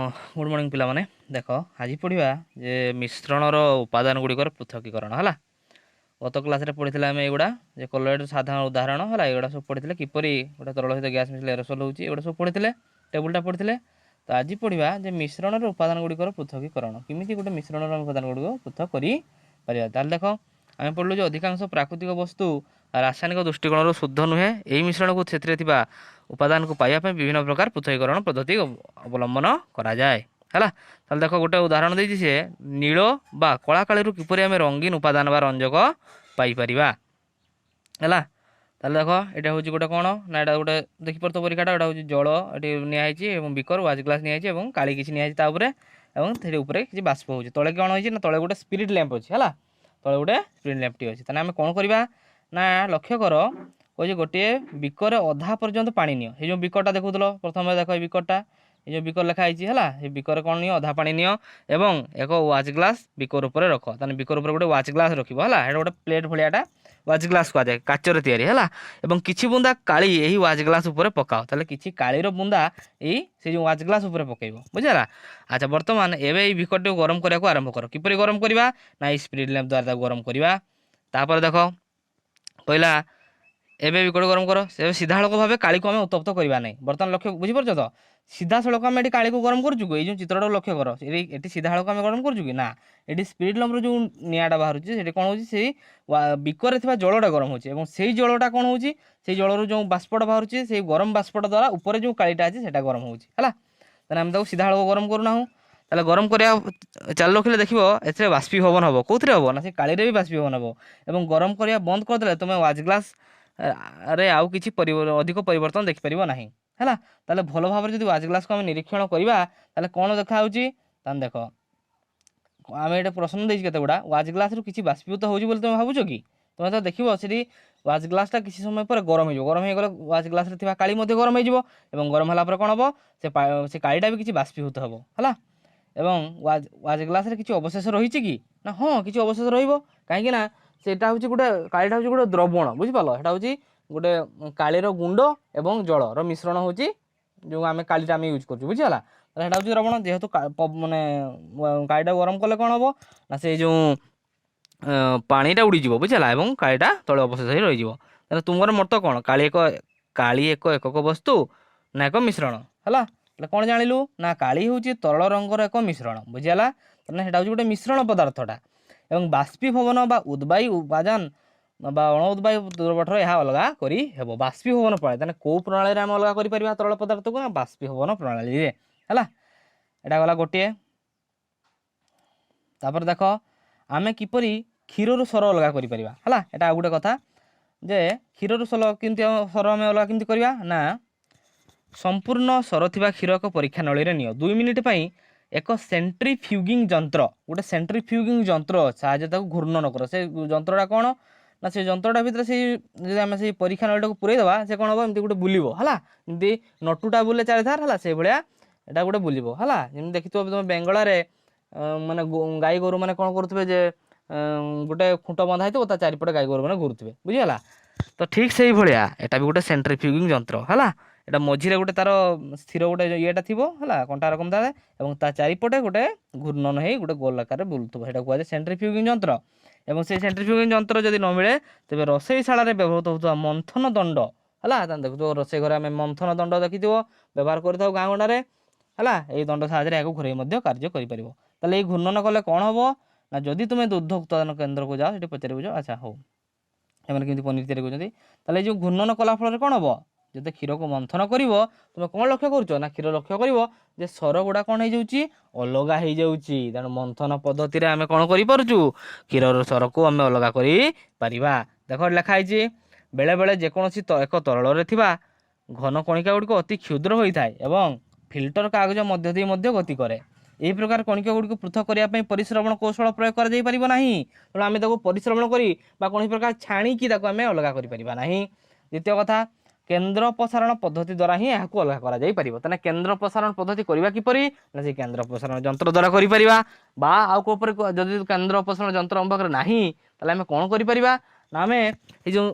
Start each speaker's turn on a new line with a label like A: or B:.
A: Good morning पिला माने देख आज पढ़ा जे मिश्रणर उपादान गुड़िकर पृथकीकरण है। गत क्लास पढ़ी आम एगुड़ा कलर साधारण उदाहरण है एगुड़ा सब पढ़ी किपर गोटे तरल सहित गैस मिसले एरोसोल होगी एगुड़ा सब पढ़ी टेबुलटा पढ़ी। तो आज पढ़ा जे मिश्रणर उपादान गुड़िकर पृथकीकरण केमी गोटे मिश्रणर उपादान गुड़िक पृथक कर देख आम पढ़लु जो अधिकांश प्राकृतिक वस्तु रासायनिक दृष्टिकोण शुद्ध नुहे यही मिश्रण को से उपादान को पाइबा विभिन्न प्रकार पृथकीकरण पद्धति अवलंबन कराए है। देख गोटे उदाहरण देती सी नील बा कला काली किपर आम रंगीन उपादान बा रंजक पाइपर है। देख यहाँ हूँ गोटे कौन ना यहाँ गोटे देखिपर तो परीक्षाटा यहाँ हूँ जल ये निहाई बिकर वाच ग्लास निहाई काली किसी निहाई किसी बाष्प हो तले कौन होती ना तले गोटे स्पिरिट लैंप अच्छी है तले गोटे स्पिरिट लैंपटी अच्छी तेना आम कौन करवा ना लक्ष्य कर कहे गोटे बिकर अधा पर्यंत पानी नियो ये जो बिकरटा देखुल प्रथम देख ये बिकरटा ये जो बिकर लिखाई है ये बिकर कौन नियो अधा पानी नियो एवं एक वाच ग्लास बिकर उपर रख ताने बिकर उपर गोटे वाच ग्लास रखिबो हला एटा गोटे प्लेट भलियाटा वाच ग्लास कह जाए काचर तैयारी है एवं किछि बुंदा काली यही वाच ग्लास उपर पकाओ ताले किछि कालीर बुंदा यही से जो वाच ग्लास उपर पकेइबो बुझला। अच्छा बर्तमान एबे ये बिकरटी गरम करिया को आरंभ कर किपरि गरम करबा ना ये स्पिरिट लैंप द्वारा गरम करबा। तापर देख कहला एबे बिकट गरम कर से सीधासख भाव काली को आम उत्तप्त करवा ना बर्तमान लक्ष्य बुझीपार तो सीधा सड़क आम ये काली को गरम करूँ ये जो चित्रटा लक्ष्य कर ये सीधा सड़क आम गरम करूँ कि ना ये स्पिरिट लैंपर जो निआँटा बाहर से कौन हो बिकर जलटा गरम हो जलटा कौन हो जलर जो बाष्पटा बाहर से गरम बाष्पटा द्वारा ऊपर जो कालीटा अच्छे से गरम होगा आम सीधा सड़क गरम करूना ताले गरम करा चाल रखिले देखिए ए बाष्पीभवन हम कौन हम ना से काली भी बाष्पीभवन हम और गरम करा बंद करदे तुम वाच ग्लास अरे आउ किसी अधिक परिवर्तन देखिपर ना है। ताले भल भाव जो वाच ग्लास को आम निरीक्षण करवा ताले कौन देखा देख आम ये प्रश्न देते केते गुड़ा वाच ग्लास रु किसी बाष्पीभूत हो तुम भावुच कि तुम तो देखो सी वाच ग्लासटा किसी समय पर गरम हो गरम हो वाच ग्लास काली गरम हो गरम होला कौन हम से कालीटा भी किसी बाष्पीभूत हम है एवं वाच ग्लास किसी अवशेष रही कि ना हाँ किसी अवशेष रही सेटा हूँ गोटे कालीटा हूँ गोटे द्रवण बुझिपाल एटा हूँ गोटे कालीर गुंड एवं जलर मिश्रण हूँ जो आम कालीटा आम यूज कर बुझीगला सेटा हूँ द्रवण जेहेतु माने कालीटा गरम कले कौन हम ना से जो पानीटा उड़ीज बुझीगला और कालीटा तले अवशेष हो रही तुमर मत कौन काली एक एकक वस्तु ना एक मिश्रण है कौन जानलु ना काली हूँ तरल रंगर एक मिश्रण बुझीगला सेटा हूँ गोटे मिश्रण पदार्थटा एवं बाष्पीभवन बा उद्वायु उपादान बा अण उद्वायु द्रवठर यह अलग कर बाष्पीभवन प्रणाली कौ प्रणाली आम अलग कर तरल पदार्थ को बाष्पीभवन प्रणाली है यहाँ गला गोटे। तापर देख आम किपरि क्षीर सर अलग कर यहाँ गोटे कथा जे क्षीर सर आम अलग केमती करवा ना संपूर्ण सर थी क्षीर एक परीक्षा नली नियो 2 मिनिट पई एक सेंट्रीफ्यूगिंग जंत्र गोटे सेंट्रीफ्यूगिंग जंत्र साहय घूर्णन कर से जंत्रटा कौन ना से जंत्रटा भितर से आम से परीक्षा नलटा को पुरेदेवा से कौन हम एमती गोटे बुलिबो है जमी नटुटा बुले चारिधार है से भाया एटा गोटे बुलिबो है जमी देखी तुम बेंगलार माने गाई गोरु मैंने कौन करुवे जे गोटे खुंट बंधा हो चारिपटे गाई गोरु मैंने घुरुवे बुझीगला। तो ठीक से भाया एटा भी गोटे सेंट्रीफ्यूगिंग जंत्र है एटा मझीरे गोटे तार स्थिर गोटे येटा थी है कंटा रकम था और ता चारिपटे गोटे घूर्णन हो गोटे गोल आकार बुलूब है कहुए सेंट्रीफ्यूगिंग जंत्र और से सेंट्रीफ्यूगिंग जंत्र जब न मिले तेज रोषेईशाला व्यवहृत होता मंथन दंड है देखो रोषेई घर आम मंथन दंड देखी व्यवहार कर गाँ गंडार है यही दंड साहय घोर कार्य कर घूर्णन कले कौन हम ना जदि तुम्हें दुग्ध उत्पादन केन्द्र को जाओ ये पचार अच्छा हो एम पनीर तैयारी कर जो घूर्णन कला फल कौन हम जब क्षीर को मंथन कर तुम कौन लक्ष्य कर ना क्षीर लक्ष्य कर सर गुड़ा कौन हो अलग हो तेणु मंथन पद्धति आम कौन करूँ क्षीर सर को आम अलग कर देख लिखाई बेले बेले जेकोसी एक तरल घन कणिका गुड़िक अति क्षुद्र होता है और फिल्टर कागज मध्य दे गति करे यही प्रकार कणिका गुड़िक पृथक करने परिश्रमण कौशल प्रयोग कर तेणु आम परिश्रमण कर कौन प्रकार छाणिकी आम अलग कर। द्वितीय कथा केन्द्र प्रसारण पद्धति द्वारा ही यह अलग कर केन्द्र प्रसारण पद्धति करवा किपरि ना से केन्द्र प्रसारण जंत्र द्वारा कर केन्द्र प्रसारण जंत्र आम पाखे ना आम कौन कर आम जो